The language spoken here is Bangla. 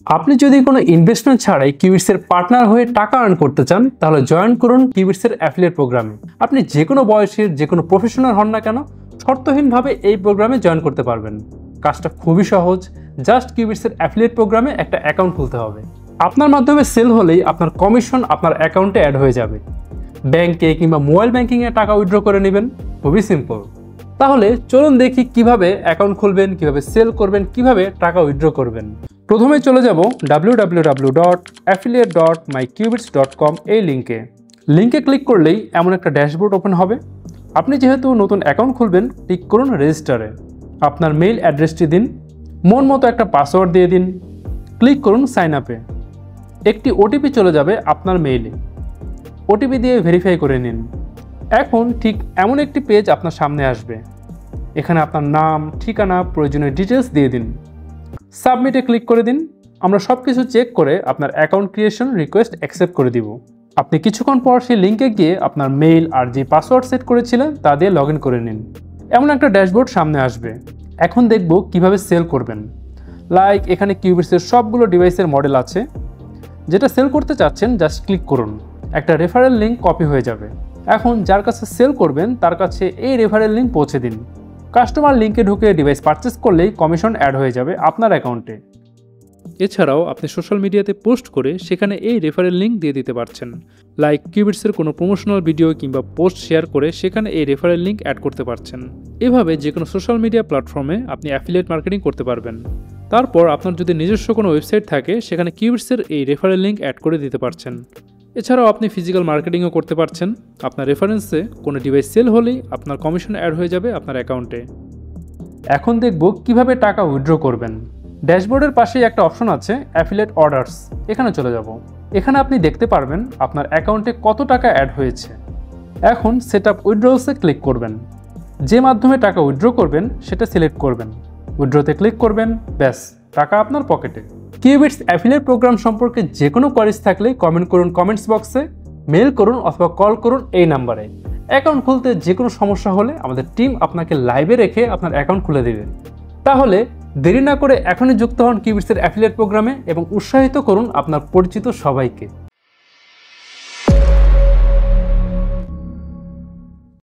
আপনি যদি কোনো ইনভেস্টমেন্ট ছাড়াই কিউবিটসের পার্টনার হয়ে টাকা আর্ন করতে চান তাহলে জয়েন করুন কিউবিটসের অ্যাফিলিয়েট প্রোগ্রামে। আপনি যে কোনো বয়সের যে কোনো প্রফেশনাল হন না কেন শর্তহীনভাবে এই প্রোগ্রামে জয়েন করতে পারবেন। কাজটা খুবই সহজ, জাস্ট কিউবিটসের অ্যাফিলিয়েট প্রোগ্রামে একটা অ্যাকাউন্ট খুলতে হবে। আপনার মাধ্যমে সেল হলেই আপনার কমিশন আপনার অ্যাকাউন্টে অ্যাড হয়ে যাবে। ব্যাংকে কিংবা মোবাইল ব্যাংকিংয়ে টাকা উইথড্র করে নেবেন, খুবই সিম্পল। তাহলে চলুন দেখি কিভাবে অ্যাকাউন্ট খুলবেন, কিভাবে সেল করবেন, কিভাবে টাকা উইথড্র করবেন। প্রথমে চলে যাব www.affiliate.myqubits.com এই লিঙ্কে ক্লিক করলেই এমন একটা ড্যাশবোর্ড ওপেন হবে। আপনি যেহেতু নতুন অ্যাকাউন্ট খুলবেন, ক্লিক করুন রেজিস্টারে। আপনার মেইল অ্যাড্রেসটি দিন, মন মতো একটা পাসওয়ার্ড দিয়ে দিন, ক্লিক করুন সাইন আপে। একটি ওটিপি চলে যাবে আপনার মেইলে, ওটিপি দিয়ে ভেরিফাই করে নিন। এখন ঠিক এমন একটি পেজ আপনার সামনে আসবে। এখানে আপনার নাম, ঠিকানা, প্রয়োজনীয় ডিটেলস দিয়ে দিন, সাবমিটে ক্লিক করে দিন। আমরা সব কিছু চেক করে আপনার অ্যাকাউন্ট ক্রিয়েশন রিকোয়েস্ট অ্যাকসেপ্ট করে দিব। আপনি কিছুক্ষণ পর সেই লিঙ্কে গিয়ে আপনার মেইল আর যে পাসওয়ার্ড সেট করেছিলেন তা দিয়ে লগ ইন করে নিন। এমন একটা ড্যাশবোর্ড সামনে আসবে। এখন দেখব কিভাবে সেল করবেন। লাইক এখানে কিউবিটসের সবগুলো ডিভাইসের মডেল আছে। যেটা সেল করতে চাচ্ছেন জাস্ট ক্লিক করুন, একটা রেফারেল লিঙ্ক কপি হয়ে যাবে। এখন যার কাছে সেল করবেন তার কাছে এই রেফারেল লিঙ্ক পৌঁছে দিন। কাস্টমার লিঙ্কে ঢুকে ডিভাইস পারচেস করলেই কমিশন অ্যাড হয়ে যাবে আপনার অ্যাকাউন্টে। এছাড়াও আপনি সোশ্যাল মিডিয়াতে পোস্ট করে সেখানে এই রেফারেল লিঙ্ক দিয়ে দিতে পারছেন। লাইক কিউবিটসের কোনো প্রমোশনাল ভিডিও কিংবা পোস্ট শেয়ার করে সেখানে এই রেফারেল লিঙ্ক অ্যাড করতে পারছেন। এভাবে যে কোনো সোশ্যাল মিডিয়া প্ল্যাটফর্মে আপনি অ্যাফিলিয়েট মার্কেটিং করতে পারবেন। তারপর আপনার যদি নিজস্ব কোনো ওয়েবসাইট থাকে সেখানে কিউবিটসের এই রেফারেল লিঙ্ক অ্যাড করে দিতে পারছেন। এছাড়াও আপনি ফিজিক্যাল মার্কেটিংও করতে পারছেন। আপনার রেফারেন্সে কোনো ডিভাইস সেল হলেই আপনার কমিশন অ্যাড হয়ে যাবে আপনার অ্যাকাউন্টে। এখন দেখব কিভাবে টাকা উইথড্র করবেন। ড্যাশবোর্ডের পাশেই একটা অপশন আছে অ্যাফিলিয়েট অর্ডারস, এখানে চলে যাব। এখানে আপনি দেখতে পারবেন আপনার অ্যাকাউন্টে কত টাকা অ্যাড হয়েছে। এখন সেট আপ উইথড্রলসে ক্লিক করবেন। যে মাধ্যমে টাকা উইথড্র করবেন সেটা সিলেক্ট করবেন, উইথড্রতে ক্লিক করবেন, ব্যাস টাকা আপনার পকেটে। কিউবিটস অ্যাফিলিয়েট প্রোগ্রাম সম্পর্কে যে কোনো কোয়ারিজ থাকলে কমেন্ট করুন কমেন্টস বক্সে, মেল করুন অথবা কল করুন এই নাম্বারে। অ্যাকাউন্ট খুলতে যে কোনো সমস্যা হলে আমাদের টিম আপনাকে লাইভে রেখে আপনার অ্যাকাউন্ট খুলে দেবে। তাহলে দেরি না করে এখনই যুক্ত হন কিউবিটসের অ্যাফিলিয়েট প্রোগ্রামে এবং উৎসাহিত করুন আপনার পরিচিত সবাইকে।